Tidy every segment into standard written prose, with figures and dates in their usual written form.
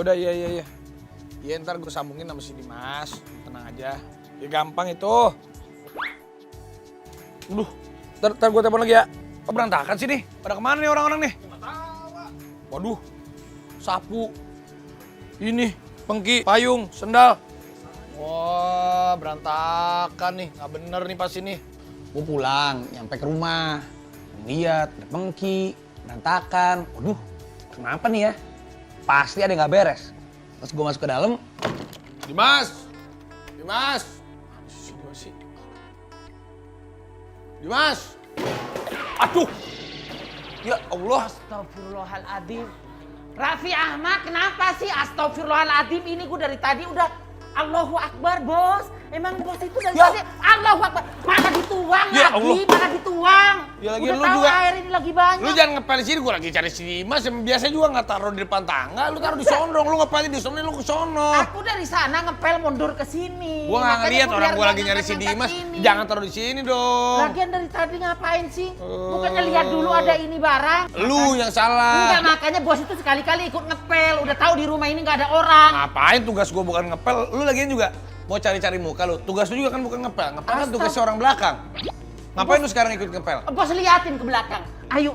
udah, iya. Iya, ntar gue sambungin sama si Dimas. Tenang aja. Ya gampang itu. Aduh, ntar gue telepon lagi ya. Kok berantakan sih nih? Pada kemana nih orang-orang nih? Nggak tahu, Pak. Waduh, sapu. Ini, pengki, payung, sendal. Wah, berantakan nih. Nggak bener nih pas ini. Gue pulang, nyampe ke rumah. Lihat, ada pengki, berantakan. Waduh, kenapa nih ya? Pasti ada yang nggak beres. Pas gue masuk ke dalam, Dimas! Dimas! Dimas! Aduh! Ya Allah! Astagfirullahaladzim. Raffi Ahmad, kenapa sih? Astagfirullahaladzim, ini gue dari tadi udah Allahu Akbar, bos. Emang bos itu dari tadi Allahu Akbar. Mana dituang Ya lagi, Allah. mana dituang. Ya lagi udah lu tahu juga. air ini lagi banyak. Lu jangan ngepel di sini, gue lagi cari si Dimas. Yang biasa juga nggak taruh di depan tangga, lu taruh di sono dong. Lu ngepelin di sono, lu ke sono. Aku dari sana ngepel mundur ke sini. Gua nggak Makanya ngeliat orang biar gua lagi nyari si ngangkat-ngangkat Dimas. ini. Jangan taruh di sini dong. Lagian dari tadi ngapain sih? Bukannya lihat dulu ada ini barang. Lu yang salah. Enggak, makanya bos itu sekali-kali ikut ngepel. Udah tahu di rumah ini nggak ada orang. Ngapain tugas gua bukan ngepel? Lu lagian juga mau cari-cari muka lu. Tugas lu juga kan bukan ngepel. Ngepel kan tugasnya orang belakang. Ngapain lu sekarang ikut ngepel? Bos liatin ke belakang. Ayo,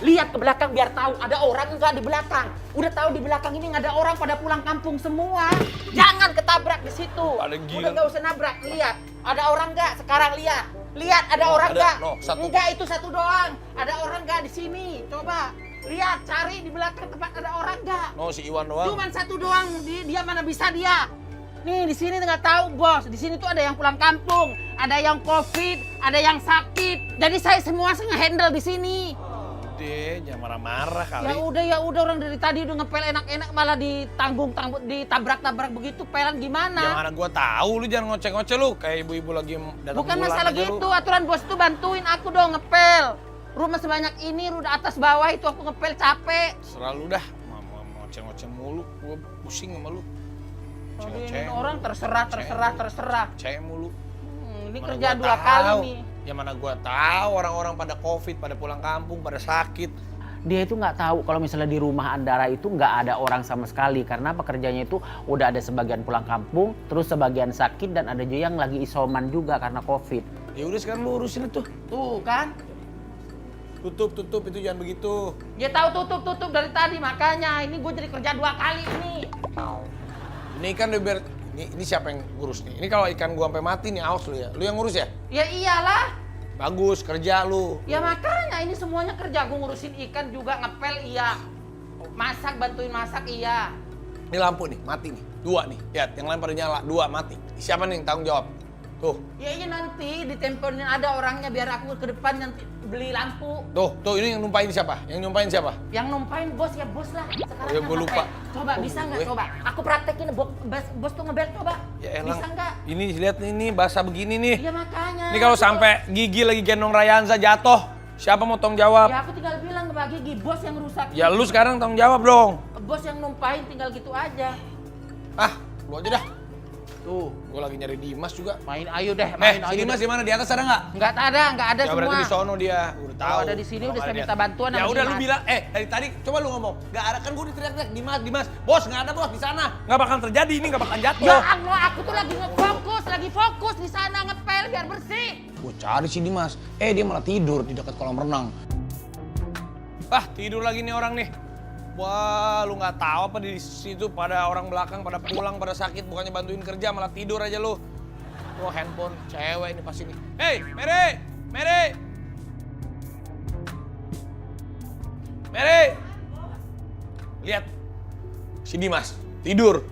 lihat ke belakang biar tahu ada orang enggak di belakang. Udah tahu di belakang ini nggak ada orang, pada pulang kampung semua. Jangan ketabrak di situ. Ada gila. Udah nggak usah nabrak. Lihat, ada orang nggak? Sekarang lihat. Lihat ada Oh, orang ada. nggak? No, satu. Enggak, itu satu doang. Ada orang nggak di sini? Coba lihat, cari di belakang tempat ada orang nggak? No, si Iwan doang. Cuman satu doang. Dia mana bisa dia? Nih di sini nggak tahu bos. Di sini tuh ada yang pulang kampung, ada yang COVID, ada yang sakit. Jadi saya semua nge-handle di sini. Udah, jangan marah-marah kali. Ya udah orang dari tadi udah ngepel enak-enak malah ditabrak-tabrak begitu. Pelan Yang gimana? mana gua tahu, lu jangan ngoceh-ngoceh lu. Kayak ibu-ibu lagi datang Bukan bulan masalah aja gitu, lu. aturan bos tuh bantuin aku dong ngepel. Rumah sebanyak ini, udah atas bawah itu aku ngepel capek. Selalu dah, mau ngoceh-ngoceh mulu. Gua pusing sama lu. Ini orang terserah. Cewek mulu. Ini Mana kerja gua 2 kali tahu. nih. Ya mana gua tahu orang-orang pada COVID, pada pulang kampung, pada sakit. Dia itu nggak tahu kalau misalnya di rumah Andara itu nggak ada orang sama sekali karena pekerjaannya itu udah ada sebagian pulang kampung, terus sebagian sakit dan ada juga yang lagi isoman juga karena COVID. Ya udah sekarang lu urusin itu. Tuh kan. Tutup itu jangan begitu. Ya tahu tutup dari tadi makanya ini gue jadi kerja 2 kali ini. Ini kan udah biar ini siapa yang ngurus nih? Ini kalau ikan gua sampai mati nih, awas lu ya. Lu yang ngurus ya? Ya iyalah. Bagus kerja lu. Ya makanya ini semuanya kerja gue ngurusin ikan juga ngepel iya. Masak bantuin masak iya. Ini lampu nih, mati nih. 2 nih. Lihat, yang lain pada nyala, 2 mati. Siapa nih yang tanggung jawab? Tuh. Ya iya nanti ditempelin ada orangnya biar aku ke depan nanti beli lampu. Tuh ini yang numpain siapa? Yang nyumpain siapa? Yang numpain bos ya bos lah. Sekarang Oh, ya, gua lupa. Coba bisa nggak gue. coba? Aku praktekin bos tuh ngebel coba. Ya elang. Bisa nggak? Ini lihat ini basah begini nih. Iya makanya. Ini kalau sampai Gigi lagi gendong Rayanza jatuh, siapa mau tanggung jawab? Ya aku tinggal bilang ke Pak Gigi, bos yang rusak. Ya lu sekarang tanggung jawab dong. Bos yang numpain tinggal gitu aja. Ah, lu aja dah. Tuh, Gue lagi nyari Dimas juga. main ayo deh, Si Dimas di mana? Di atas ada nggak? Nggak ada Ya semua. berarti di sono dia. Udah tahu. Kalau ada di sini Kalau udah nggak saya ada minta dia. bantuan Ya sama udah lu Dimas. bilang, dari tadi coba lu ngomong. Nggak ada kan gue diteriak-teriak Dimas. Bos nggak ada bos di sana. Nggak bakal terjadi ini, nggak bakal jatuh. Ya Allah, aku tuh lagi lagi fokus di sana ngepel biar bersih. gue cari si Dimas. Dia malah tidur di dekat kolam renang. Ah, tidur lagi nih orang nih. Wah, lu nggak tahu apa di situ pada orang belakang pada pulang pada sakit bukannya bantuin kerja malah tidur aja lu. Wah, handphone cewek ini pasti nih. Hei, Mary. Lihat. Si Dimas tidur.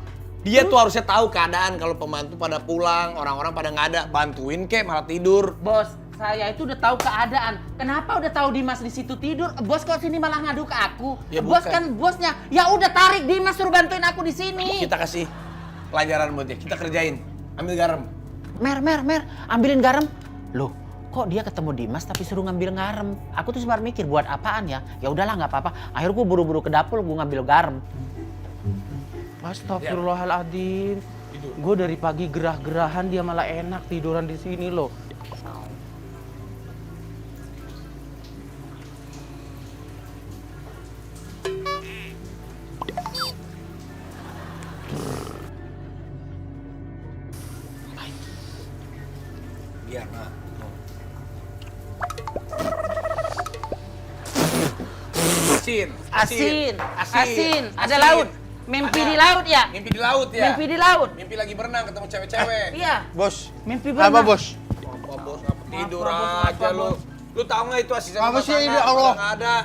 Dia tuh harusnya tahu keadaan kalau pembantu pada pulang, orang-orang pada nggak ada, bantuin kek malah tidur. Bos, saya itu udah tahu keadaan. Kenapa udah tahu Dimas di situ tidur? Bos kok sini malah ngadu ke aku? Ya, Bos bukan. kan bosnya. Ya udah tarik Dimas suruh bantuin aku di sini. Kita kasih pelajaran buat dia. Kita kerjain. Ambil garam. Mer, ambilin garam. Loh, kok dia ketemu Dimas tapi suruh ngambil garam? Aku tuh sempat mikir buat apaan ya? Ya udahlah nggak apa-apa. Akhirnya gue buru-buru ke dapur, gue ngambil garam. Astagfirullahaladzim. Gue dari pagi gerah-gerahan dia malah enak tiduran di sini loh. Biar, nah. Asin. Ada laut. Mimpi di laut ya? Mimpi di laut ya? Mimpi di laut. Mimpi lagi berenang ketemu cewek-cewek. Iya. Bos, Mimpi apa berenang. bos? Apa bos, apa tidur Apa, aja lu. bos? Lu tahu nggak itu asisten Apa rumah sih tangga? ini, Allah? Udah nggak ada.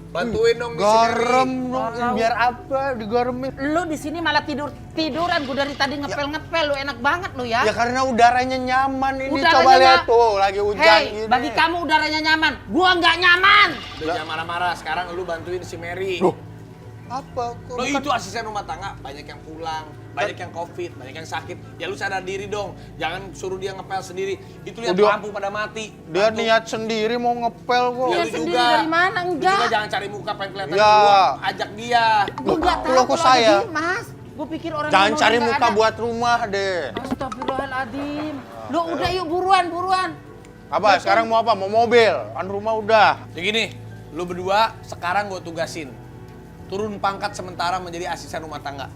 Bantuin dong di Garam sini. dong, biar apa digaremin? Lu di sini malah tiduran. Gua dari tadi ngepel. Lu enak banget lu ya. Ya karena udaranya nyaman ini, Udaranya coba lihat nya- tuh, lagi hujan Hei, gini. bagi kamu udaranya nyaman. Gua nggak nyaman. Udah jangan marah-marah, sekarang lu bantuin si Mary. Loh, apa? Kok Lo bukan- itu asisten rumah tangga, banyak yang pulang, banyak yang covid, banyak yang sakit. Ya lu sadar diri dong, jangan suruh dia ngepel sendiri. Itu lihat Udah. lampu pada mati. Dia Bantu. niat sendiri mau ngepel kok. Ya, Dia lu sendiri juga. dari mana? Lu Enggak. juga jangan cari muka pengen kelihatan Ya. doang. Ajak dia. Gua nggak tahu Loh, kok kalau saya? ada Dimas. Gua pikir orang Jangan ngomong cari nggak muka ada. buat rumah deh. Astagfirullahaladzim. Lu udah yuk buruan. Apa? Sekarang mau apa? Mau mobil? Kan rumah udah. Jadi gini, lu berdua sekarang gue tugasin. Turun pangkat sementara menjadi asisten rumah tangga.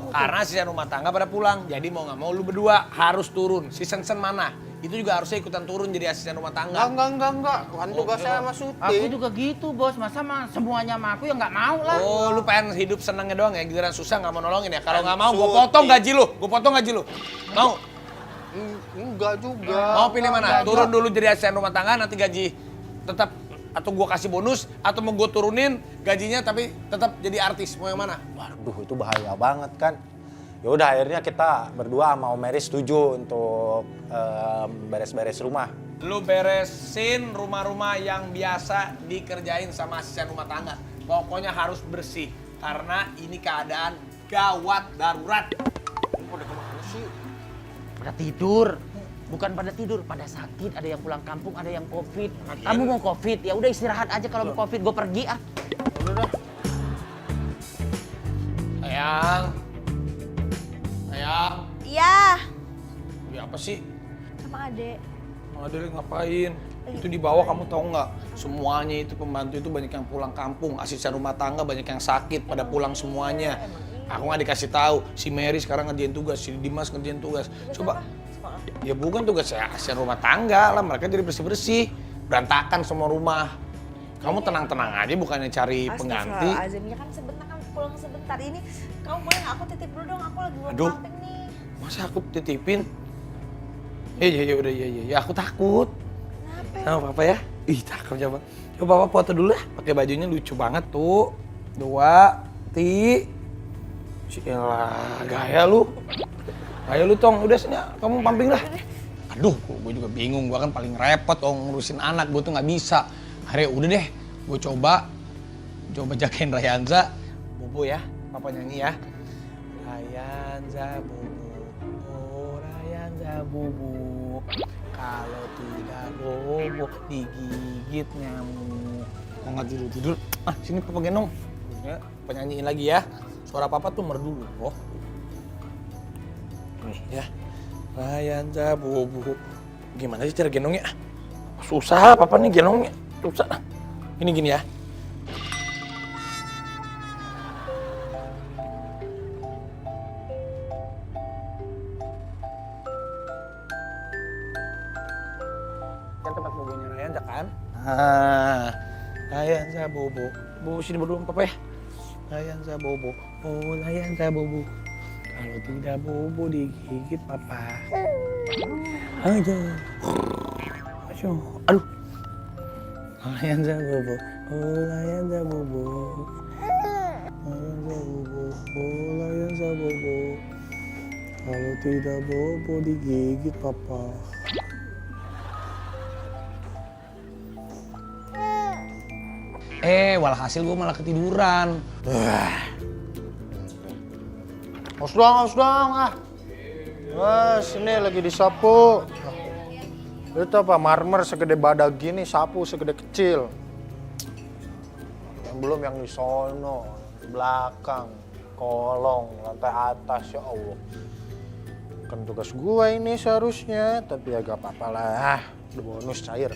Karena asisten rumah tangga pada pulang. Jadi mau nggak mau lu berdua harus turun. Si Sensen mana? Itu juga harusnya ikutan turun jadi asisten rumah tangga. Enggak. Kan tugas saya sama Aku Suti. juga gitu bos. Masa mah semuanya sama aku ya nggak mau lah. Oh, lu pengen hidup senangnya doang ya, giliran susah nggak mau nolongin ya? Kalau nggak mau, gue Suti. potong gaji lu. Mau? Enggak juga. Mau pilih mana? Turun dulu jadi asisten rumah tangga, nanti gaji tetap atau gue kasih bonus, atau mau gue turunin gajinya tapi tetap jadi artis. Mau yang mana? Waduh, itu bahaya banget kan. Ya udah akhirnya kita berdua sama Om Mary setuju untuk beres-beres rumah. Lu beresin rumah-rumah yang biasa dikerjain sama asisten rumah tangga. Pokoknya harus bersih, karena ini keadaan gawat darurat. Pada tidur. Bukan pada tidur, pada sakit. Ada yang pulang kampung, ada yang covid. Kamu mau covid? Ya udah istirahat aja kalau mau covid. Gue pergi ah. Sayang. Iya, Ya apa sih? sama adek. Adek ngapain? Itu di bawah kamu tahu nggak? Semuanya itu pembantu itu banyak yang pulang kampung, asisten rumah tangga banyak yang sakit, pada pulang semuanya. Aku nggak dikasih tahu. Si Mary sekarang ngerjain tugas, si Dimas ngerjain tugas. Coba. Ya bukan tugas saya asisten rumah tangga lah, mereka jadi bersih-bersih, berantakan semua rumah. Kamu tenang-tenang aja, bukannya cari pengganti. Astagfirullahaladzim, ya kan sebentar kan pulang sebentar. Ini kamu boleh nggak aku titip dulu dong? Aku lagi buat Aduh. camping nih. Masa aku titipin? Ya aku takut. Kenapa? Sama papa ya? Ih cakep coba. Coba papa foto dulu lah. Pakai bajunya lucu banget tuh. 2, ti. Cilah, gaya lu. Gaya lu Tong. Udah sini kamu pamping lah. Aduh, gue juga bingung. Gue kan paling repot kalau ngurusin anak. Gue tuh nggak bisa. Akhirnya udah deh, gue coba jagain Rayanza. Bobo ya, papa nyanyi ya. Rayanza bobo, oh Rayanza bobo. Kalau tidak bobo digigit nyamuk. Mau nggak tidur? Sini papa gendong. Ya, penyanyiin lagi ya. Suara papa tuh merdu loh. Nih ya. Rayanza bobo. Gimana sih cara gendongnya? Susah papa nih gendongnya. Susah. Gini ya. Kan tempat bobonya Rayanza kan? Rayanza bobo. Bobo sini berdua sama papa ya. Rayanza bobo. Oh Rayanza bobo. Kalau tidak bobo digigit papa. Aja. Aduh. Rayanza bobo. Oh Rayanza bobo. Rayanza bobo. Oh Rayanza bobo. Kalau tidak bobo digigit papa. Walhasil gue malah ketiduran. Haus dong ah. Wah, sini lagi disapu. Itu apa, marmer segede badak gini, sapu segede kecil. Yang belum yang di sono, di belakang, kolong, lantai atas, ya Allah. Kan tugas gua ini seharusnya, tapi ya gak apa-apa lah. Udah bonus cair.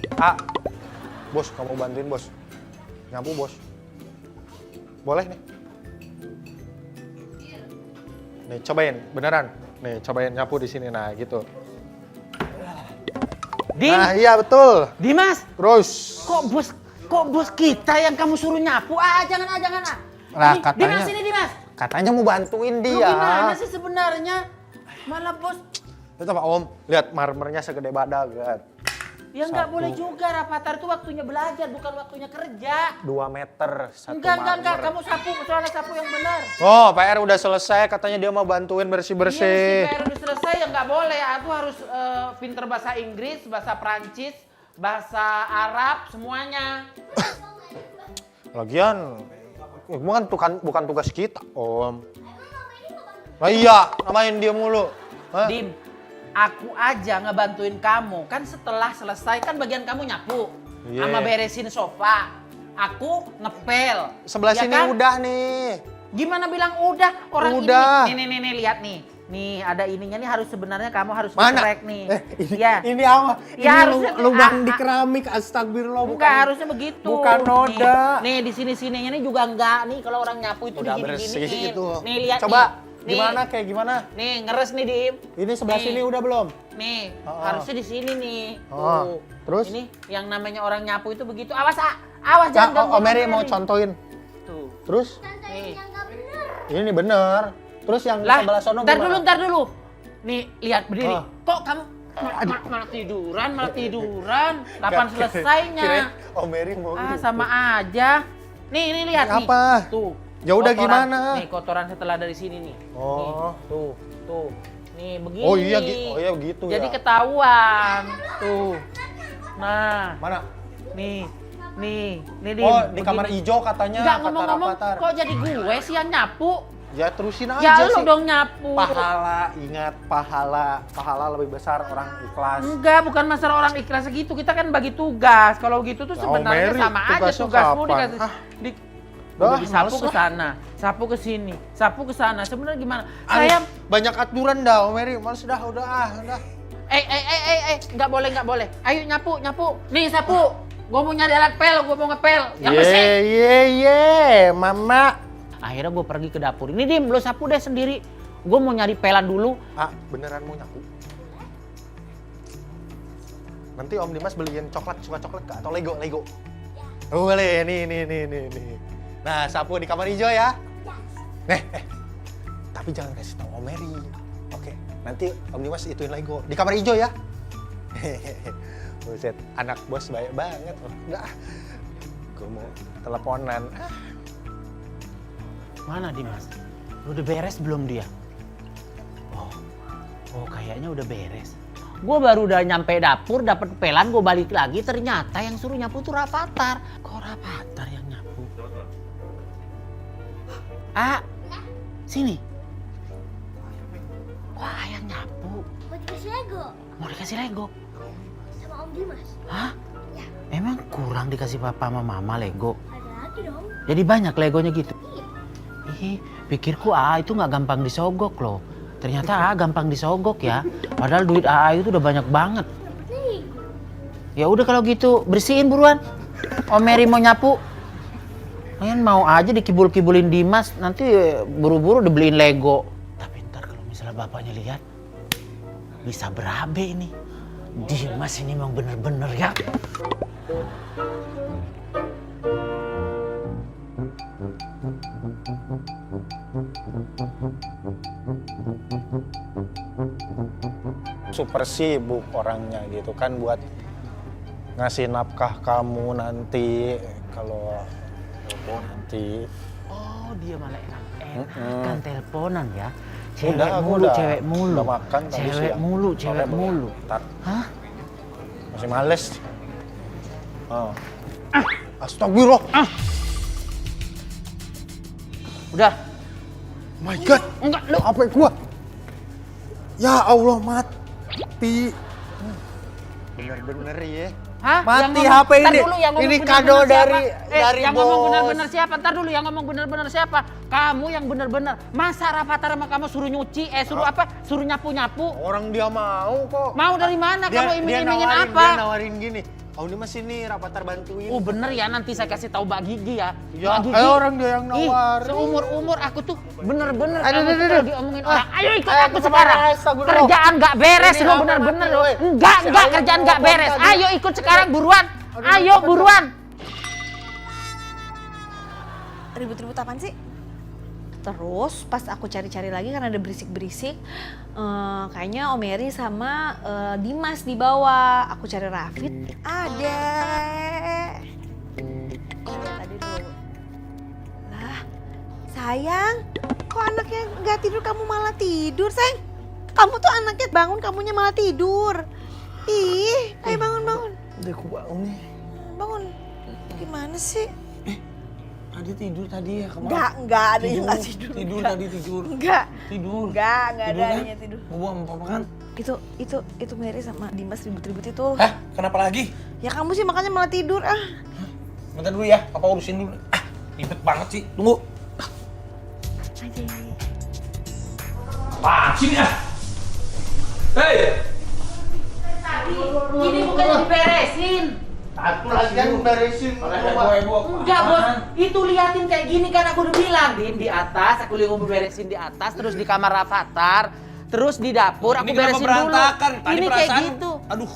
Bos, kamu bantuin bos. Nyapu bos. Boleh nih? Nih cobain, beneran. Nih cobain nyapu di sini, nah gitu. Dim, Nah iya betul. Dimas, Terus. kok bos kita yang kamu suruh nyapu? Jangan. Lah, Ini, katanya- Dimas ini Dimas. Katanya mau bantuin Lu dia. gimana sih sebenarnya? Malah bos, Itu Pak Om, lihat marmernya segede badangan. ya nggak boleh juga Rafathar itu waktunya belajar, bukan waktunya kerja. 2 meter satu Enggak, marmer. kamu sapu, soalnya sapu yang benar. Oh, PR udah selesai, katanya dia mau bantuin Iya, bersih-bersih. si PR udah selesai ya nggak boleh. Aku harus pinter bahasa Inggris, bahasa Prancis, bahasa Arab, semuanya. Lagian, bukan tugas kita, Om. Nah iya, namain dia mulu. Hah? Dim, aku aja ngebantuin kamu. Kan setelah selesai kan bagian kamu nyapu. Iya. Sama beresin sofa. Aku ngepel. Sebelah Ya sini kan? udah nih. Gimana bilang udah? Orang Udah. ini nih, lihat nih. Nih ada ininya nih, harus sebenarnya kamu harus Mana? korek nih. Ini, Ya. ini apa? Ya, Ini harusnya- lubang ah, di ah. keramik, astagfirullah. Enggak, harusnya begitu. bukan noda. Nih di sininya nih juga enggak. Nih kalau orang nyapu itu Udah bersih digini-giniin. itu. Nih lihat Coba, nih. gimana kayak gimana? Nih ngeres nih, Dim. Ini sebelah Nih. sini udah belum? Nih, Oh. harusnya di sini nih. Oh, terus? Ini yang namanya orang nyapu itu begitu. Awas, awas Nah, jangan Om Mary mau Mary. contohin. Tuh. Terus? Nih. Ini bener. Terus yang Lah, sebelah sono ntar gimana? dulu. Nih, lihat berdiri. Oh. Kok kamu malah tiduran. Kapan selesainya? Kirain Om Mary mau Sama aja. Nih lihat nih. Apa? Tuh. Ya udah Kotoran. gimana? Nih, kotoran setelah dari sini nih. Oh. Nih, tuh. Nih, begini. Oh iya, gitu Jadi ya. ketahuan. Tuh. Nah, Mana? nih. Dim, Oh, di begini. kamar hijau katanya. Enggak kata ngomong-ngomong, Rafathar. kok jadi gue sih yang nyapu? Ya terusin aja Ya sih. lu dong nyapu. Pahala, ingat pahala. Pahala lebih besar orang ikhlas. Enggak, bukan masalah orang ikhlas segitu. Kita kan bagi tugas. Kalau gitu tuh Ya, sebenarnya Mary, sama aja tugasnya tugasmu kapan? dikasih. Ah. Udah Dah, disapu males ke lah. sana, sapu ke sini, sapu ke sana. Sebenarnya gimana? Aneh, Saya banyak aturan dah, Om Mary. Males dah, udah. nggak boleh. Ayo nyapu. Nih sapu. Gua mau nyari alat pel, gua mau ngepel. Yang bersih. Ye, Mama. Akhirnya gue pergi ke dapur. Ini Dim, lu sapu deh sendiri. Gue mau nyari pelan dulu. Ah, beneran mau nyapu? Nanti Om Dimas beliin coklat, suka coklat gak? Atau Lego? Oh, boleh, nih. Nah, sapu di kamar hijau ya. Tapi jangan kasih tahu Om Mary. Oke, nanti Om Dimas ituin Lego di kamar hijau ya. Buset, anak bos baik banget. Enggak, gue mau teleponan. Mana Dimas? Udah beres belum dia? Oh kayaknya udah beres. Gue baru udah nyampe dapur, dapet pelan, gue balik lagi. Ternyata yang suruh nyapu tuh Rafathar. Kok Rafathar yang nyapu? Sini. Wah, yang nyapu. Mau dikasih Lego Mau dikasih Lego? sama Om Dimas. Hah? Ya. Emang kurang dikasih papa sama mama Lego? Ada lagi dong. Jadi banyak Legonya gitu? Iya. Ih, pikirku AA itu nggak gampang disogok loh. Ternyata AA gampang disogok ya. Padahal duit AA itu udah banyak banget. Dapetnya Lego. Ya udah kalau gitu bersihin buruan. Om Mary mau nyapu. Kalian mau aja dikibul-kibulin Dimas, nanti buru-buru dibeliin Lego. Tapi ntar kalau misalnya bapaknya lihat, bisa berabe ini. Dimas ini memang bener-bener ya. Super sibuk orangnya gitu kan buat ngasih nafkah kamu nanti kalau nanti. Oh dia malah enak-enakan teleponan ya. Udah, Cewek aku mulu, udah- cewek mulu. udah makan tadi Cewek siang. mulu, Sore cewek boleh. mulu. Ntar. Hah? Masih males. Oh. Astagfirullah. Udah. My God. Enggak, lu. HP gua. Ya Allah mati. Bener-bener ya. Hah? Mati Yang ngomong- HP Ntar ini. dulu, yang ngomong Ini bener-bener kado siapa? dari yang ngomong bos. bener-bener siapa? Ntar dulu, yang ngomong bener-bener siapa? Kamu yang bener-bener. Masa Rafathar sama kamu suruh nyuci, suruh apa? Suruh nyapu-nyapu. Orang dia mau kok. Mau dari mana? Kamu iming-imingin apa? Dia nawarin gini. Kau ini masih nih Rafathar bantuin. Oh bener ya, nanti saya kasih tahu Mbak Gigi ya. Ya, Mbak Gigi. ayo orang dia yang Ih, nawarin. seumur-umur aku tuh bener-bener Aduh, kamu aduh, tuh aduh. kalau diomongin orang. Ayo ikut Ayo, aku kemana? sekarang. Astagfirullah. Kerjaan nggak beres Ini lo apa bener-bener mati, lo. weh? Enggak, Si Allah kerjaan mau nggak ngomong beres. tadi. Ayo ikut sekarang buruan. Aduh, Ayo apa, buruan. Ribut-ribut apaan sih? Terus pas aku cari-cari lagi karena ada berisik-berisik, kayaknya Om Eri sama Dimas di bawah. Aku cari Rafid, ada. Lihat tadi dulu. Lah, sayang, kok anaknya nggak tidur kamu malah tidur, sayang? Kamu tuh anaknya bangun, kamunya malah tidur. Ih, ayo bangun. Udah aku bangun nih. Bangun. Gimana sih? Tadi tidur tadi ya kemarin. Enggak ada yang nggak tidur. Tidur Enggak. tadi tidur. Enggak. Tidur. Enggak ada Tidur kan? yang tidur. Mau buang apa kan? Itu Mary sama Dimas ribut-ribut itu. Hah? Kenapa lagi? Ya kamu sih makanya malah tidur ah. Bentar dulu ya, papa urusin dulu. Ribet banget sih. Tunggu. Aja. Apaan sih ini ah? Hei! Ini bukan diberesin. Aku lagi kan beresin. Enggak bos, itu liatin kayak gini kan aku udah bilang di atas, aku lihat beresin di atas, terus di kamar Rafathar, terus di dapur aku Ini kenapa beresin berantakan? dulu. Tadi Ini kayak perasaan. gitu. Aduh,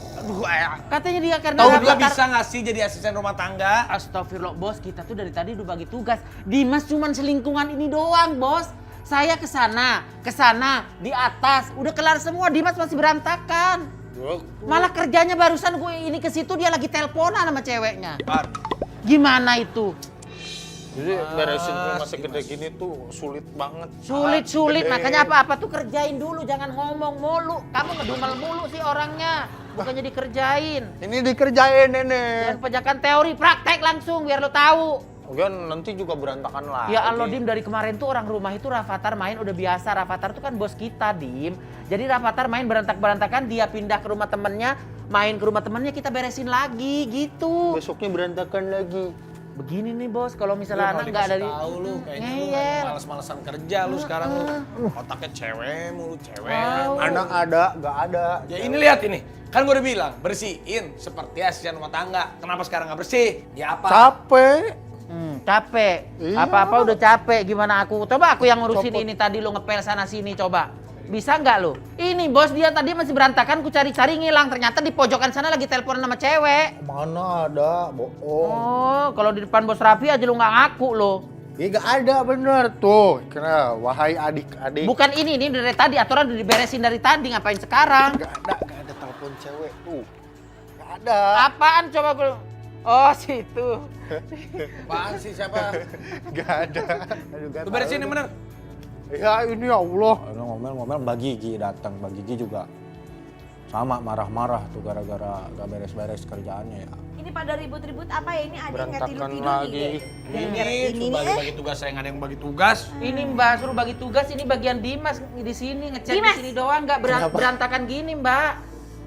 ayah. Katanya dia karena Tahu dia Rafathar- bisa nggak sih jadi asisten rumah tangga? Astagfirullah bos, kita tuh dari tadi udah bagi tugas. Dimas cuman selingkungan ini doang bos. Saya kesana, di atas, udah kelar semua. Dimas masih berantakan. Malah kerjanya barusan gue ini ke situ dia lagi teleponan sama ceweknya. Par. Gimana itu? Jadi beresin rumah segede gini tuh sulit banget. Sulit, Gede. makanya apa-apa tuh kerjain dulu, jangan ngomong mulu. Kamu ngedumel mulu sih orangnya, bukannya dikerjain. Ini dikerjain nenek. Jangan pejakan teori, praktek langsung biar lo tahu. Kan nanti juga berantakan lagi. Ya Allah Dim, dari kemarin tuh orang rumah itu Rafathar main udah biasa. Rafathar tuh kan bos kita Dim. Jadi Rafathar main berantakan, dia pindah ke rumah temennya, main ke rumah temennya, kita beresin lagi gitu. Besoknya berantakan lagi. Begini nih bos, kalau misalnya anak nggak dari tahu lu kayaknya lu ngeyel. males-malesan kerja lu sekarang lu. Otaknya cewek mulu, cewek. Anak ada, nggak ada. Ya ini lihat ini. Kan gue udah bilang, bersihin seperti asisten rumah tangga. Kenapa sekarang nggak bersih? Ya apa? Capek. Capek. Iya. Apa-apa udah capek. Gimana aku? Coba aku yang ngurusin Copot. ini tadi lo ngepel sana sini coba. Bisa nggak lo? Ini bos dia tadi masih berantakan, ku cari-cari ngilang. Ternyata di pojokan sana lagi telepon sama cewek. Mana ada, bohong. Oh, kalau di depan bos Raffi aja lu nggak ngaku lo. Iya nggak ada bener tuh. Karena wahai adik-adik. Bukan ini dari tadi aturan udah diberesin dari tadi, ngapain sekarang? Nggak ada telepon cewek tuh. Nggak ada. Apaan coba gue? Oh, situ. Apaan sih siapa? Nggak ada. Aduh, nggak Lu beresin tahu yang bener. Ya ini ya Allah. Ngomel-ngomel Mbak Gigi datang. Mbak Gigi juga sama marah-marah tuh gara-gara gak beres-beres kerjaannya ya. Ini pada ribut-ribut apa ya? Ini ada yang nggak Berantakan tidur-tidur lagi. Ini bagi-bagi tugas, saya nggak ada yang bagi tugas. Ini Mbak suruh bagi tugas, ini bagian Dimas di sini ngecek di Dimas! sini doang, nggak Kenapa? berantakan gini Mbak.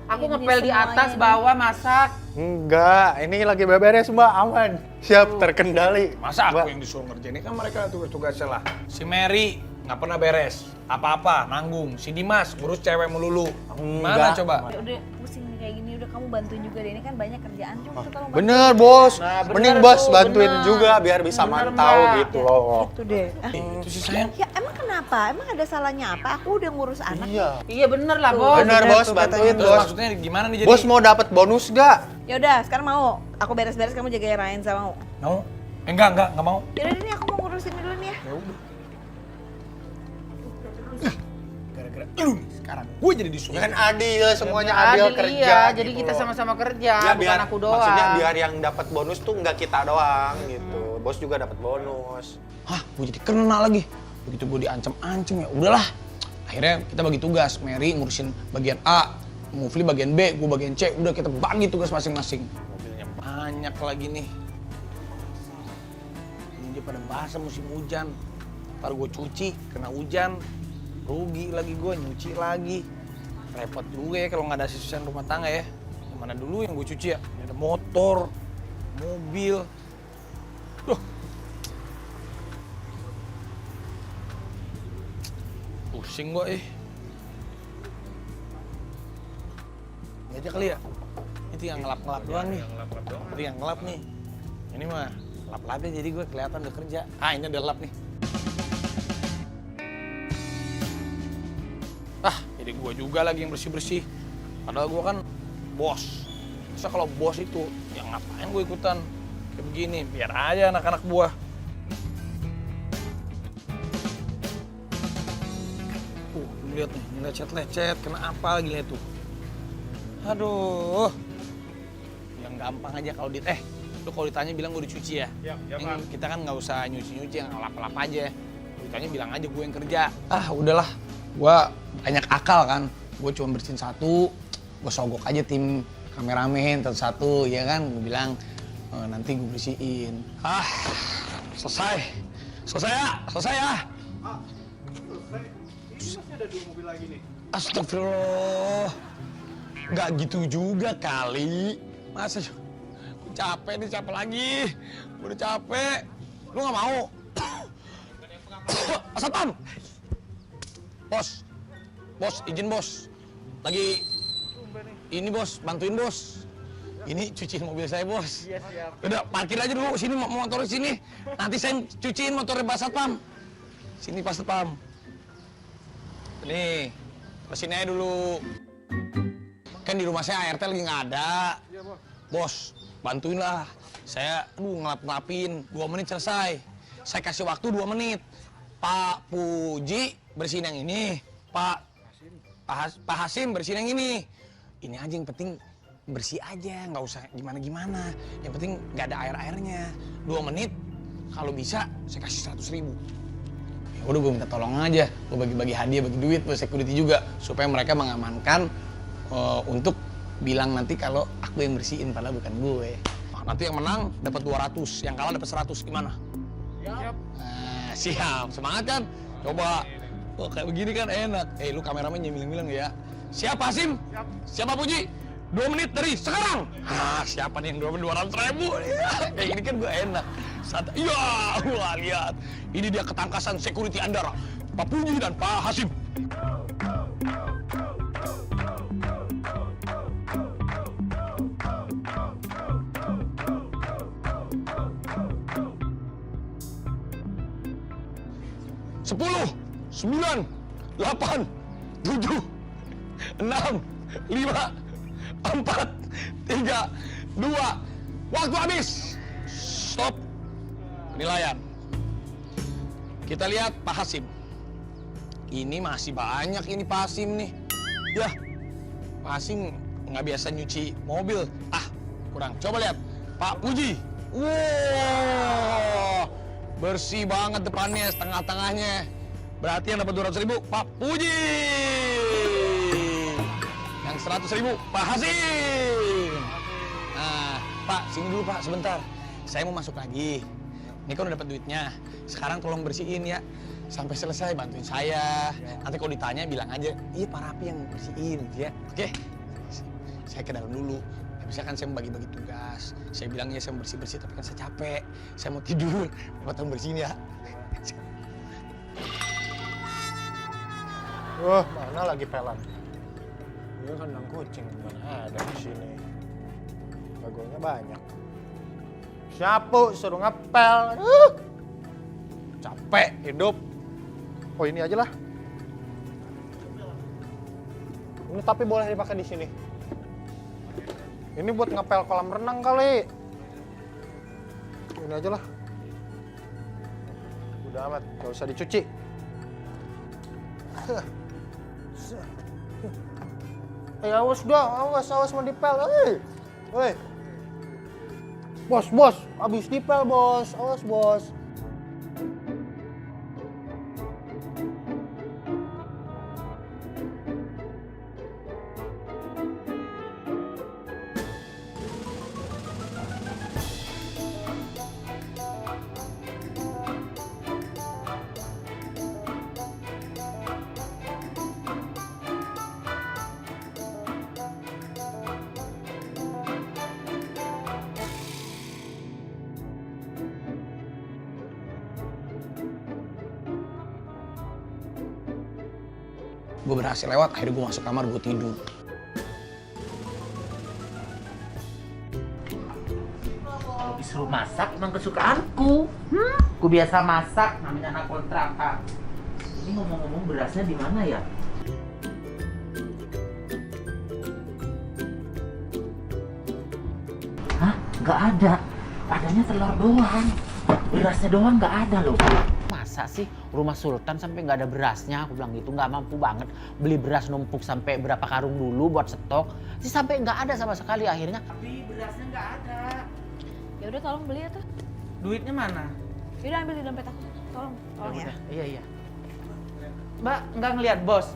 Aku Ini ngepel di semuanya atas, nih. bawah, masak. Enggak, ini lagi beres Mbak, aman. Siap, terkendali. Masa aku Mbak. yang disuruh ngerjain? Ini kan mereka tugas-tugasnya lah. Si Mary nggak pernah beres. Apa-apa, nanggung. Si Dimas ngurus cewek melulu. Mana Enggak. coba? Ya udah pusing nih kayak gini, udah kamu bantuin juga deh. Ini kan banyak kerjaan, cuma tuh tolong bantuin. Bener bos, Nah, bener mending bos tuh, bantuin bener. juga biar bisa Bener, mantau Mbak. gitu loh. Itu deh. Itu sih sayang. Ya emang kenapa? Emang ada salahnya apa? Aku udah ngurus anak. Iya. Iya bener lah bos. Bener bos, tuh bantuin Terus bos. maksudnya gimana nih jadi? Bos mau dapat bonus gak? Ya udah, sekarang mau. Aku beres-beres, kamu jaga Ryan sama mau. Mau? Enggak mau. Ya udah nih, aku mau ngurusin dulu nih ya. Ya udah. Gara-gara lu nih sekarang gue jadi disuruh. Ya kan adil, semuanya adil, kerja. Iya, jadi gitu kita loh. sama-sama kerja, Ya, bukan aku doang. Maksudnya biar yang dapat bonus tuh nggak kita doang gitu. Bos juga dapat bonus. Hah, gue jadi kena lagi. Begitu gue diancam-ancam ya udahlah. Akhirnya kita bagi tugas. Mary ngurusin bagian A, Mufli bagian B, gue bagian C. Udah kita bagi tugas masing-masing. Mobilnya banyak lagi nih. Ini dia pada basah musim hujan. Ntar gue cuci, kena hujan. Rugi lagi gue, nyuci lagi. Repot juga ya kalau nggak ada asisten rumah tangga ya. Yang mana dulu yang gue cuci ya? Ini ada motor, mobil. Duh. Pusing gue Ini aja kali ya. tinggal ngelap-ngelap doang nih. Tinggal ngelap nih. Ini mah lap-lapnya jadi gue kelihatan udah kerja. Ah, ini udah lap nih. Jadi gue juga lagi yang bersih-bersih. Padahal gue kan bos. Masa kalau bos itu, ya ngapain gue ikutan kayak begini? Biar aja anak-anak buah. Lihat nih, ini lecet-lecet. Kena apa lagi lihat tuh? Aduh. Yang gampang aja kalau lu kalau ditanya bilang gue dicuci ya? Iya, kita kan nggak usah nyuci-nyuci, yang lap-lap aja. Ditanya bilang aja gue yang kerja. Ah, udahlah. Gue banyak akal kan. Gue cuma bersihin satu, gue sogok aja tim kameramen satu, ya kan? Gue bilang, nanti gue bersihin. Ah, selesai. Selesai ya? Selesai ya? Ini masih ada 2 mobil lagi nih. Astagfirullah. Nggak gitu juga kali. Masa gue capek nih, capek lagi. Gue udah capek. Lu nggak mau? Satpam! Bos, izin bos. Lagi ini bos, bantuin bos. Ini cuciin mobil saya bos. Iya siap. Udah parkir aja dulu sini, motor sini. Nanti saya cuciin motornya Pak Satpam. Sini Pak Satpam. Nih, kesini aja dulu. Kan di rumah saya ART lagi nggak ada. Iya bos, bantuin lah. Saya, ngelap-ngelapin. 2 menit selesai. Saya kasih waktu 2 menit. Pak Puji bersihin yang ini. Pak Hasim bersihin yang ini. Ini aja yang penting bersih aja, nggak usah gimana-gimana. Yang penting nggak ada air-airnya. 2 menit, kalau bisa saya kasih 100.000. Ya udah gue minta tolong aja, gue bagi-bagi hadiah, bagi duit buat security juga, supaya mereka mengamankan untuk bilang nanti kalau aku yang bersihin, padahal bukan gue. Nah, nanti yang menang dapat 200, yang kalah dapat 100, gimana? Siap. Nah, siap, semangat kan? Coba. Oh, kayak begini kan enak. Lu kameramen nyemil-milang ya. Siapa Hasim? Siap. Siapa Puji? 2 menit dari sekarang. Ah, siapa nih yang 200.000? Kayak gini kan gue enak. Iya, wah lihat. Ini dia ketangkasan security Andara. Pak Puji dan Pak Hasim. Sepuluh, 9, 8, 7, 6, 5, 4, 3, 2, waktu habis. Stop. Penilaian. Kita lihat Pak Hasim. Ini masih banyak ini Pak Hasim nih. Ya, Pak Hasim nggak biasa nyuci mobil. Ah, kurang. Coba lihat Pak Puji. Wow, bersih banget depannya, setengah-tengahnya. Berarti yang dapat 200.000 Pak Puji. Yang 100.000 Pak Hasim. Nah, Pak, sini dulu Pak, sebentar. Saya mau masuk lagi. Ini kan udah dapat duitnya. Sekarang tolong bersihin ya. Sampai selesai bantuin saya. Nanti kalau ditanya bilang aja, iya Pak Rapi yang bersihin ya. Oke? Saya ke dalam dulu. Bisa kan saya mau bagi-bagi tugas. Saya bilang ya saya mau bersih-bersih, tapi kan saya capek. Saya mau tidur. Bapak tolong bersihin ya. Wah, mana lagi pelan? Ini kandang kucing, mana ada di sini. Jagonya banyak. Siapa suruh ngepel? Capek hidup. Oh ini aja lah. Ini tapi boleh dipakai di sini. Ini buat ngepel kolam renang kali. Ini aja lah. Udah amat, gak usah dicuci. Awas dong, awas mau dipel. Woi. Bos, habis dipel bos. Awas bos. Gue berhasil lewat, akhirnya gue masuk kamar, gue tidur. disuruh masak emang kesukaanku. Ku biasa masak, namanya anak kontrakan. Ini ngomong-ngomong berasnya di mana ya? Hah? Nggak ada. Adanya telur doang. Berasnya doang nggak ada loh. Masa sih rumah Sultan sampai nggak ada berasnya? Aku bilang gitu, nggak mampu banget beli beras numpuk sampai berapa karung dulu buat stok. Sih sampai nggak ada sama sekali akhirnya. Tapi berasnya nggak ada. Ya udah tolong beli ya tuh. Duitnya mana? Yaudah ambil di dompet aku. Tolong ya. Udah. Iya iya. Mbak nggak ngeliat bos?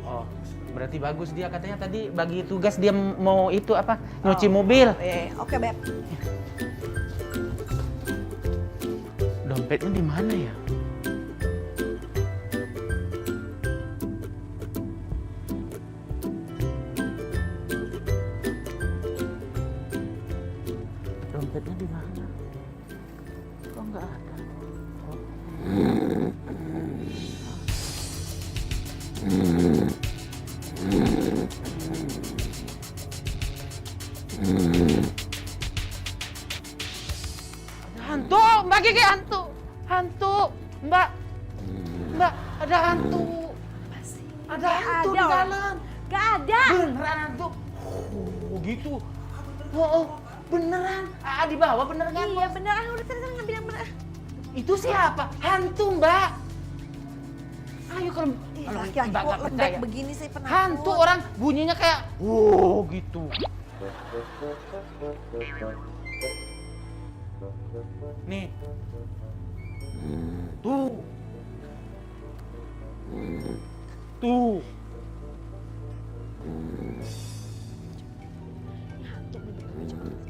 Oh, berarti bagus dia katanya tadi bagi tugas dia mau itu apa? Nyuci mobil. Oke, Beb. Dompetnya di mana ya? Dompetnya di mana? Kok nggak ada? Hantu, Mbak Gigi hantu, hantu, Mbak, ada hantu, ada hantu di dalam, Gak ada. beneran hantu, gitu, beneran, di bawah bener kan? Iya bener, udah sana ngambil yang bener. Itu siapa? Hantu Mbak. Ayo kalau Laki-laki Mbak kok nggak lembek percaya. begini sih penakut. Hantu orang bunyinya kayak, gitu. Nih. Tuh. Tuh. Hantu bener-bener coba kita cek ya.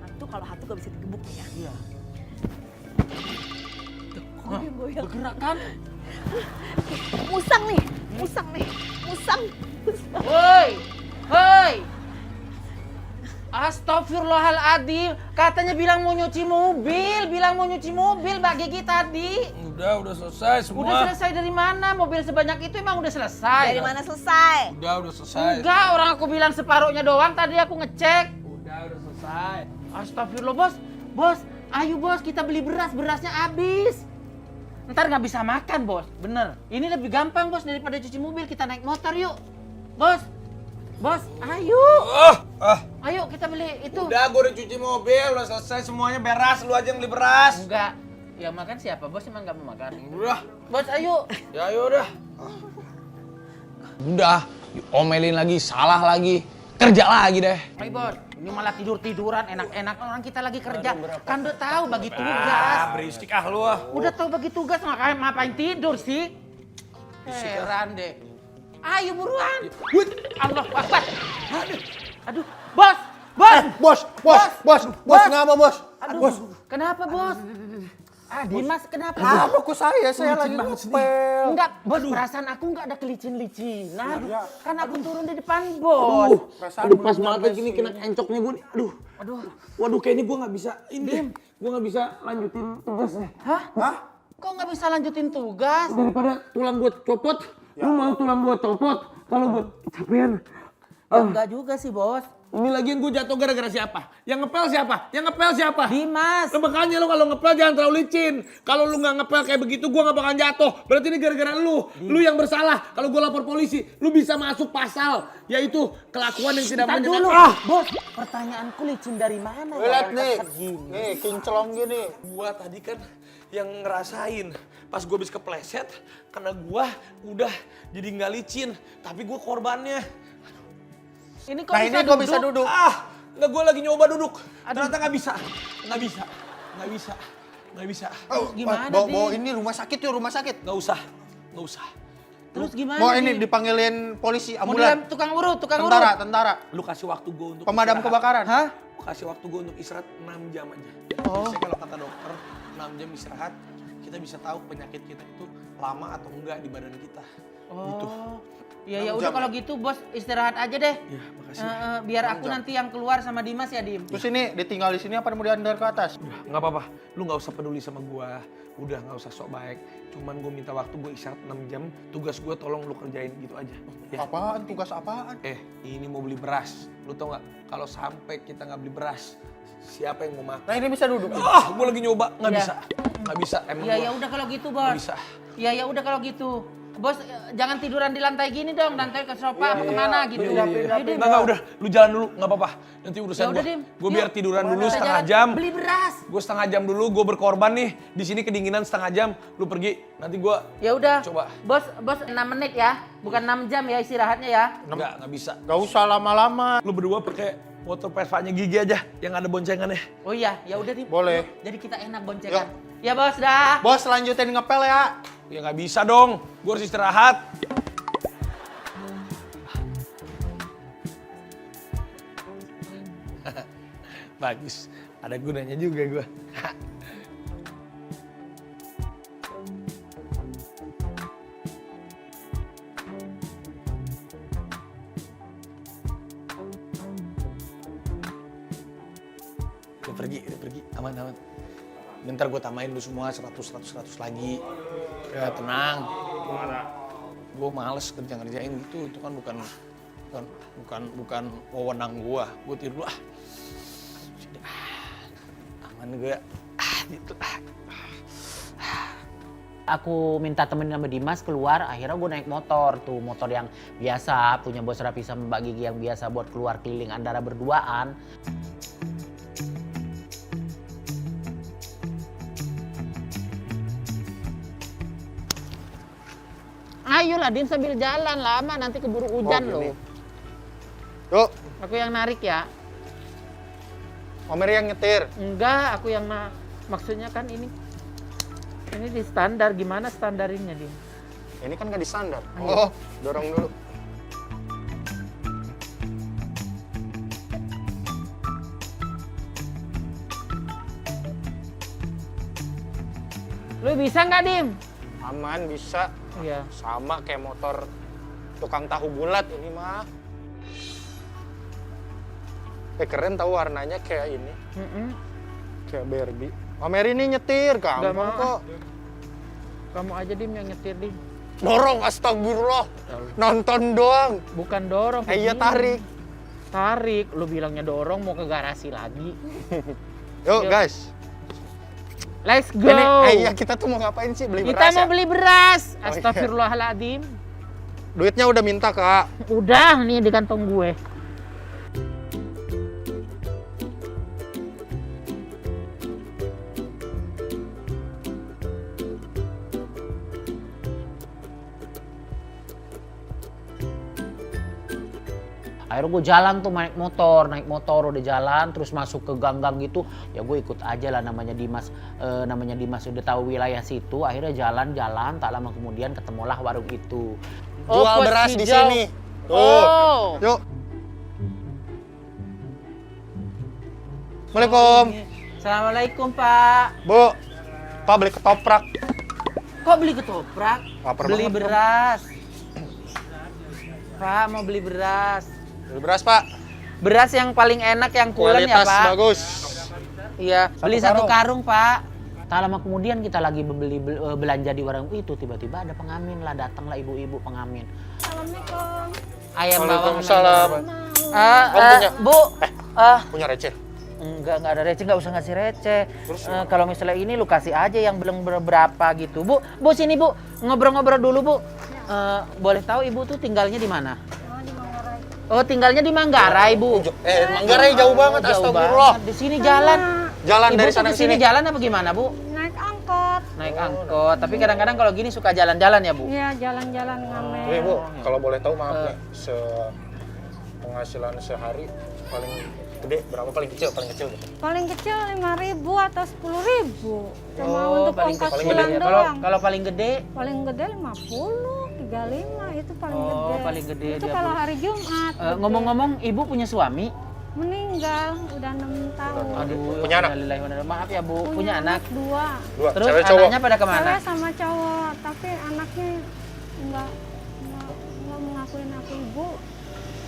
Hantu kalau hantu gak bisa digebuk nih ya. Iya. Goyang-goyang. Bergerak kan? Musang nih, musang. Woi, hoi. Astagfirullahaladzim, katanya bilang mau nyuci mobil, Mbak Gigi tadi. Udah selesai semua. Udah selesai dari mana? Mobil sebanyak itu emang udah selesai? Dari mana selesai? Udah selesai. Enggak, orang aku bilang separuhnya doang tadi aku ngecek. Udah selesai. Astagfirullah bos, ayo bos kita beli berasnya habis. Ntar nggak bisa makan bos, bener. Ini lebih gampang bos daripada cuci mobil, kita naik motor yuk. Bos, ayo. Ayo kita beli itu. Udah gue udah cuci mobil, udah selesai semuanya beres. Lu aja yang beli beras. Enggak, yang makan siapa? Bos emang nggak mau makan. Udah. Bos ayo. Ya ayo udah. Udah, diomelin lagi, salah lagi, kerja lagi deh. Ayo bos, ini malah tiduran enak-enak orang kita lagi kerja. Kan udah tahu bagi tugas. Berisik lu Udah tahu bagi tugas ngapain tidur sih? Heran deh. Ayo buruan. Allah Akbar. Aduh, bos. Bos, ngapa bos? Aduh, kenapa bos? Dimas kenapa? Apa kok saya lagi ngepel. Enggak, bos, perasaan aku enggak ada kelicin-licinan. Kan aku turun di depan bos. Aduh, pas banget gini kena encoknya gue nih. Aduh. Waduh, kayaknya gue nggak bisa ini. Gue nggak bisa lanjutin tugasnya. Hah? Kok nggak bisa lanjutin tugas? Daripada tulang gue copot, lu mau tulang gue copot kalau gue kecapean. Enggak juga sih bos. Ini lagian gue jatuh gara-gara siapa? Yang ngepel siapa? Dimas. Nah, makanya lo kalau ngepel jangan terlalu licin. Kalau lu nggak ngepel kayak begitu, gue nggak bakalan jatuh. Berarti ini gara-gara lu. Lu yang bersalah. Kalau gue lapor polisi, lu bisa masuk pasal, yaitu kelakuan yang tidak menyenangkan. Bos, pertanyaanku licin dari mana? Lihat nih, kinclong gini. Gua tadi kan yang ngerasain pas gue habis kepleset karena gua udah jadi nggak licin, tapi gua korbannya. Ini kok Nah ini kok bisa duduk? Nggak, gue lagi nyoba duduk. Ternyata nggak bisa. Oh, gimana, bawa Din? ini rumah sakit yuk, rumah sakit. Nggak usah. Terus gimana? Mau ini Din? dipanggilin polisi, Mau ambulan. tukang urut. Tentara. Lu kasih waktu gue untuk Pemadam istirahat. kebakaran. Hah? Lu kasih waktu gue untuk istirahat 6 jam aja. Oh. Biasanya kalau kata dokter 6 jam istirahat, kita bisa tahu penyakit kita itu lama atau enggak di badan kita. Gitu. Iya ya udah kalau gitu bos istirahat aja deh. Ya, makasih. Biar aku nanti yang keluar sama Dimas ya Dim. Terus ini ditinggal di sini apa mau diantar ke atas? Udah, nggak apa-apa. Lu nggak usah peduli sama gua. Udah nggak usah sok baik. Cuman gue minta waktu, gue istirahat 6 jam. Tugas gue tolong lu kerjain gitu aja. Ya. Apaan? Tugas apaan? Ini mau beli beras. Lu tau nggak? Kalau sampai kita nggak beli beras, siapa yang mau makan? Nah ini bisa duduk. Gue lagi nyoba, nggak Iya. bisa. Nggak bisa, emang Iya gua ya udah kalau gitu nggak bos. bisa. Iya ya udah kalau gitu. Bos jangan tiduran di lantai gini dong, lantai ke sofa apa kemana gitu. Iya. Yaudah, Dim. Nggak, udah. Lu jalan dulu, nggak apa-apa. Nanti urusan Ya udah, gue. Dim. Gue biar Yuk. tiduran dulu Kita setengah jalan jam. Beli beras. Gue setengah jam dulu, gue berkorban nih. Di sini kedinginan setengah jam. Lu pergi, nanti gue Ya udah. coba. Bos 6 menit ya, bukan 6 jam ya istirahatnya ya. Nggak bisa. Gak usah lama-lama. Lu berdua pakai motor Vespa-nya Gigi aja, yang ada boncengannya. Oh iya, ya udah Dim. Boleh. Jadi kita enak boncengan. Ya bos dah. Bos lanjutin ngepel ya. Ya nggak bisa dong, gue harus istirahat. Bagus, ada gunanya juga gue. Udah pergi, aman. Bentar gue tambahin lu semua 100 lagi. Ya tenang. Gue males ngerjain gitu, itu kan bukan wewenang gue. Gue tidur dulu ah. Sudah, aman gue. Gitu. Aku minta temenin sama Dimas keluar, akhirnya gue naik motor tuh, motor yang biasa punya bos Rapi sama Mbak Gigi yang biasa buat keluar keliling Andara berduaan. Ayolah Dim sambil jalan, lama nanti keburu hujan loh. Yuk, Aku yang narik ya. Omer yang nyetir. Enggak, aku yang maksudnya kan ini di standar, gimana standarinnya Dim? Ini kan gak di standar. Oh, dorong dulu. Lu bisa nggak Dim? Aman, bisa. Iya. Sama kayak motor tukang tahu bulat ini mah. Keren tahu warnanya kayak ini. Kayak Barbie. Omer ini nyetir, Nggak gampang mau. kok. Kamu aja Dim yang nyetir Dim. Dorong, astagfirullah. Nonton doang. Bukan dorong. Iya, begini. tarik. Tarik, lu bilangnya dorong mau ke garasi lagi. Yuk, Yuk. guys. Let's go. Ini, iya kita tuh mau ngapain sih? Beli Kita beras mau ya? beli beras. Oh, iya. Astagfirullahaladzim. Duitnya udah minta, Kak. Udah, nih di kantong gue. Akhirnya gue jalan tuh naik motor udah jalan terus masuk ke gang-gang gitu ya gue ikut aja lah namanya Dimas udah tahu wilayah situ akhirnya jalan-jalan tak lama kemudian ketemulah warung itu. Jual pos beras di hijau. sini. Tuh. Oh. Yuk. Assalamualaikum. Assalamualaikum Pak. Bu, Pak beli ketoprak. Kok beli ketoprak? Lapar Beli banget, beras. Pak mau beli beras. Beli beras, Pak. Beras yang paling enak yang kulen ya Kualitas Pak. bagus. Iya, beli satu karung Pak. Tak lama kemudian kita lagi belanja di warung itu tiba-tiba ada pengamen lah datanglah ibu-ibu pengamen. Assalamualaikum. Ayam bawang. Waalaikumsalam. punya? Bu, Punya receh. Enggak ada receh, enggak usah ngasih receh. Kalau misalnya ini lu kasih aja yang belum berapa gitu. Bu sini Bu, ngobrol-ngobrol dulu Bu. Boleh tahu Ibu tuh tinggalnya di mana? Oh, tinggalnya di Manggarai, Bu. Manggarai jauh banget, Jauh astagfirullah. banget. Di sini jalan. Jalan Ibu dari tuh sana ke ke sini. sini jalan apa gimana, Bu? Naik angkot. Naik angkot. Tapi kadang-kadang kalau gini suka jalan-jalan ya, Bu? Iya, jalan-jalan ngamen. Nih, Bu, kalau boleh tahu maaf nih, penghasilan sehari paling gede berapa, paling kecil gitu. Paling kecil 5.000 atau 10.000. Cuma untuk paling ongkos kecil pulang ya. doang. Kalau paling gede Paling gede 50, 35 itu paling Oh, gede. paling gede Itu dia, kalau Bu. hari Jumat. gede. ngomong-ngomong, Ibu punya suami? Meninggal udah 6 tahun. Aduh, Punya anak? innalillahi wa inna ilaihi. Maaf ya, Bu. Punya anak. 2. Dua, Terus cewek cowok. anaknya pada kemana? Cewek sama cowok, tapi anaknya enggak mengakui ibu.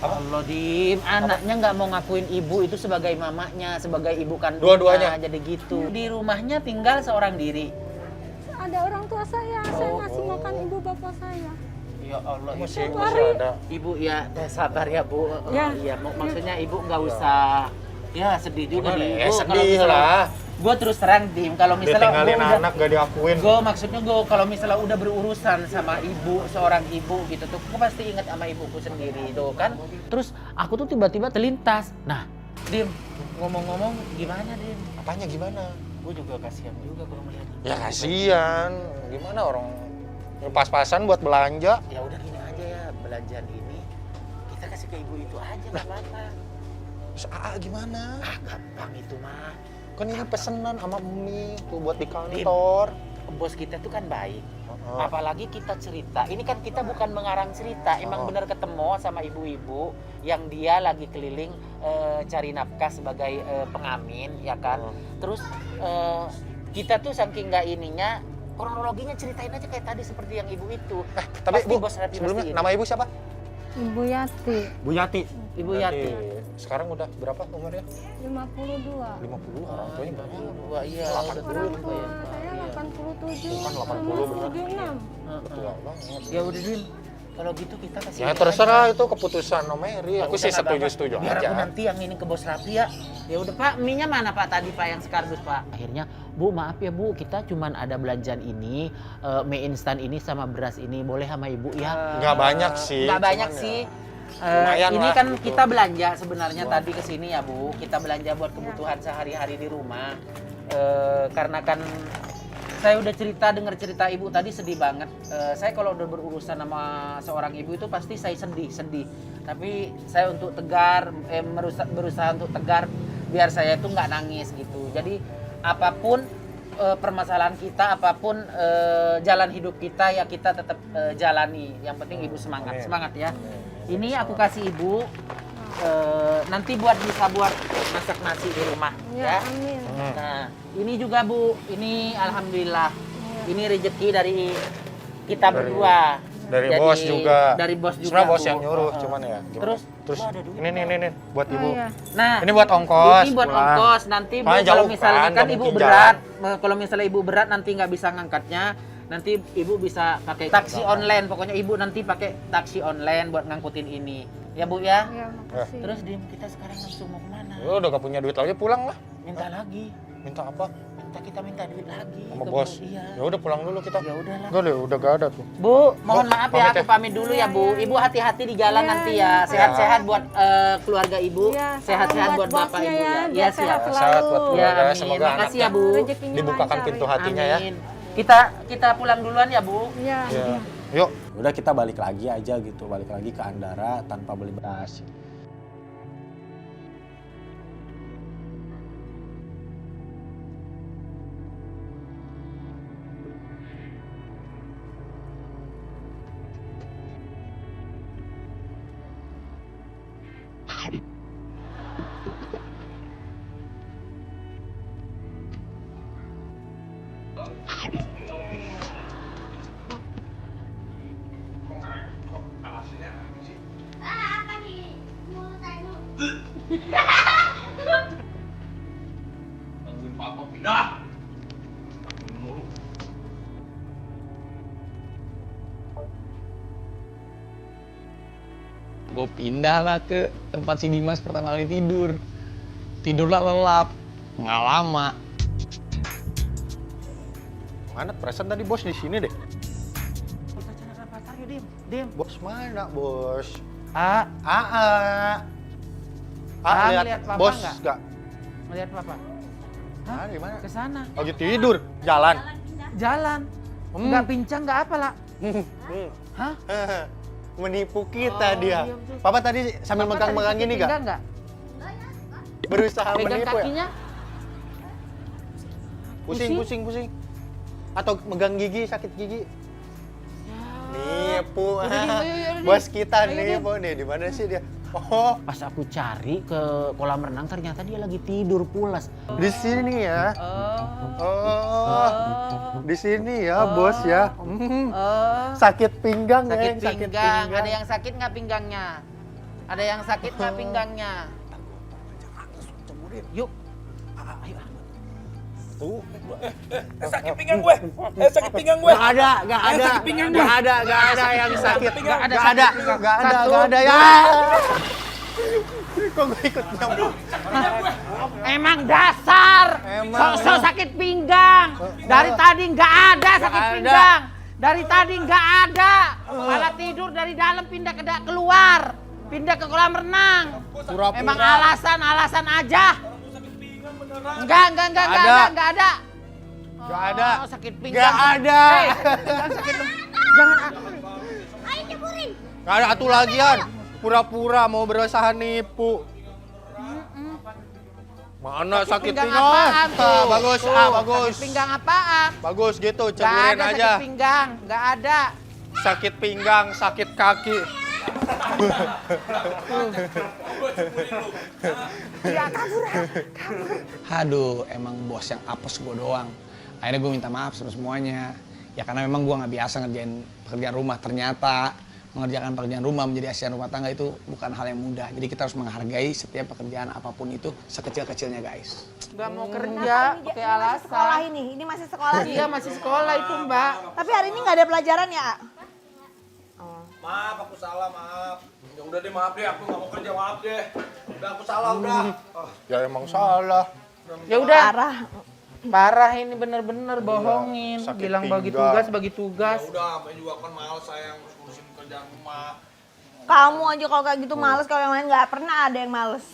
Allah, Dim, anaknya nggak mau ngakuin ibu itu sebagai mamanya, sebagai ibu kandungnya. Dua-duanya? Jadi gitu. Di rumahnya tinggal seorang diri. Ada orang tua saya Oh, ngasih makan ibu bapak saya. Ya Allah, Masih ibu. ada. Ibu ya sabar ya Bu. Ya. Iya, maksudnya ibu nggak usah. Ya sedih juga Gimana Dim. ya? Gua kalau Sedih misalnya- lah. Gua terus terang Dim, kalau misalnya Ditinggalin gua udah- anak gak diakuin. Gue maksudnya gue kalau misalnya udah berurusan sama ibu, seorang ibu gitu tuh, gue pasti ingat sama ibuku sendiri itu kan. Terus aku tuh tiba-tiba terlintas. Nah, Dim, ngomong-ngomong gimana Dim? Apanya gimana? Gue juga kasihan juga kalau melihat. Ya kasihan. Gimana orang pas-pasan buat belanja? Ya udah gini aja ya, belanjaan ini kita kasih ke ibu itu aja nggak apa-apa. Terus gimana? Ah gampang itu mah. Kan ini pesenan sama Umi tuh buat di kantor. Bos kita tuh kan baik. Heeh. Apalagi kita cerita, ini kan kita bukan mengarang cerita, emang benar ketemu sama ibu-ibu yang dia lagi keliling cari nafkah sebagai pengamen, ya kan. Terus kita tuh saking nggak ininya, kronologinya ceritain aja kayak tadi seperti yang ibu itu. Tapi Pasti Bu, bos Rapi sebelumnya pasti ini. nama ibu siapa? Ibu Yati, Bu Yati. Ibu Yati. Sekarang udah berapa umurnya? 52. 50 orang tuanya berapa? Wah, iya, udah Orang tua tua ya. saya Iya. 87. Bukan 80 bener. 76. Tua banget. Ya udah Din, kalau gitu kita kasih. Ya dia terserah aja. itu keputusan Om Mary. Aku Ya sih udah, nggak apa-apa. setuju Biar aja. aku nanti yang ini ke bos Rapi ya. Ya udah Pak, mie-nya mana Pak tadi Pak yang sekardus Pak? Akhirnya, Bu maaf ya Bu, kita cuman ada belanjaan ini, mie instan ini sama beras ini, boleh sama Ibu ya? Nggak banyak sih. Nggak banyak cuman sih. ya, lumayan Ini lah kan gitu. kita belanja sebenarnya tadi ke sini ya Bu. Kita belanja buat kebutuhan sehari-hari di rumah. Karena kan saya udah dengar cerita ibu tadi sedih banget. Saya kalau udah berurusan sama seorang ibu itu pasti saya sedih. Tapi saya untuk tegar, berusaha untuk tegar biar saya itu nggak nangis gitu. Jadi apapun permasalahan kita, apapun jalan hidup kita ya kita tetap jalani. Yang penting ibu semangat ya. Ini aku kasih ibu. Nanti bisa buat masak nasi di rumah ya. Ya, amin. Nah, ini juga Bu, ini alhamdulillah. Ini rezeki dari kita berdua. Dari Jadi, bos juga. Dari bos juga. Sebenarnya bos Bu. yang nyuruh, Heeh. cuman ya. gimana? Terus, Terus Bu, ada duit ini buat ibu. iya. Nah, Ini buat ongkos. ini buat pulang. ongkos. Nanti Bu, Soalnya kalau jauh misalnya kan, kan nggak ibu mungkin berat, kalau misalnya ibu berat nanti nggak bisa ngangkatnya, nanti ibu bisa pakai taksi online. Pokoknya ibu nanti pakai taksi online buat ngangkutin ini. Ya Bu ya. Ya, makasih. Terus Dim, kita sekarang langsung mau kemana? Lu udah gak punya duit lagi, pulang lah. Minta lagi. Minta apa? Kita minta duit lagi. Sama ke bos. Bu. Iya. Ya udah pulang dulu kita. Ya udahlah. Enggak deh, udah gak ada tuh. Bu, mohon maaf ya, pamit aku ya. pamit dulu ya Bu. Ibu hati-hati di jalan Iya, nanti iya. ya. Sehat-sehat buat keluarga Ibu. Iya, Sehat-sehat salam buat buat Bapak bosnya Ibu ya, ya. biar Iya sehat siap. selalu. Sehat buat Ya, keluarga. amin. Semoga Makasih anaknya ya Bu. Rezekinya dibukakan lancar, pintu ya. hatinya ya. Amin. Kita pulang duluan ya Bu. Ya. Ya. Yuk. Udah kita balik lagi aja gitu, balik lagi ke Andara tanpa beli beras. Gue pindah lah ke tempat si Dimas pertama kali tidur. Tidurlah lelap, nggak lama. Mana perasaan tadi bos di sini deh. Kita cari pasar yuk, Dim. Bos mana, bos? Ah, Lihat ngeliat papa bos nggak? nggak? melihat Papa. Di mana? Ke sana. Lagi tidur, jalan. Jalan. Enggak pincang, enggak apa lah. Hah? Menipu kita Oh, dia. iya, betul. Papa tadi sambil Papa megang-megang tadi gini sakit gak? pinggang Berusaha Pegang menipu ya? kakinya? Pusing. Atau megang gigi, sakit gigi. Nipu. Udah, Dim, ayo, Bos kita Ayo, Dim. nipu nih. Di mana sih dia? Oh, Pas aku cari ke kolam renang ternyata dia lagi tidur pulas. di sini ya. Oh, Oh, di sini ya, bos ya. oh. Sakit pinggang, Sakit Geng, pinggang. Ada yang sakit nggak pinggangnya? Ada yang sakit nggak pinggangnya? Yuk. Ayo. Sakit pinggang gue. Sakit pinggang gue. Gak ada sakit pinggang gue. gak ada yang sakit. pinggang. Gak ada ya. Kok gue ikut nyambung? Emang dasar. Emang. Sok-sok sakit pinggang. Dari tadi nggak ada sakit Nggak ada. pinggang. Dari tadi nggak ada. Malah tidur dari dalam pindah ke keluar. Pindah ke kolam renang. Pura-pura. Emang alasan aja. Enggak Ada. ada. Gak ada. Oh, sakit pinggang. Gak ada. Jangan sakit. Jangan. Gak ada atu lagian. Pura-pura mau berusaha nipu. Mana sakit Pinggang pinggang? apaan tuh? Bagus, Tuh, bagus. Sakit pinggang apaan? Bagus gitu, Gak celurin ada aja. sakit pinggang. Gak ada. Sakit pinggang, sakit kaki. Aduh, emang bos yang apes gue doang. Akhirnya gue minta maaf sama semuanya. Ya karena memang gue nggak biasa ngerjain pekerjaan rumah. Ternyata mengerjakan pekerjaan rumah menjadi asisten rumah tangga itu bukan hal yang mudah. Jadi kita harus menghargai setiap pekerjaan apapun itu sekecil-kecilnya, guys. Gak mau kerja pakai Masih sekolah alasan. ini masih sekolah nih. Iya masih sekolah itu Mbak. Tapi hari ini nggak ada pelajaran ya? Maaf, aku salah, maaf. Ya udah deh, maaf deh, aku nggak mau kerja, maaf deh. Udah, aku salah, udah. Ya emang salah. Ya udah. Parah. Parah ini bener-bener bohongin. sakit Bilang bagi pinggang. tugas. Ya udah, namanya juga kan males saya ngurusin kerjaan rumah. Kamu aja kalau kayak gitu males, kalau yang lain nggak pernah ada yang males.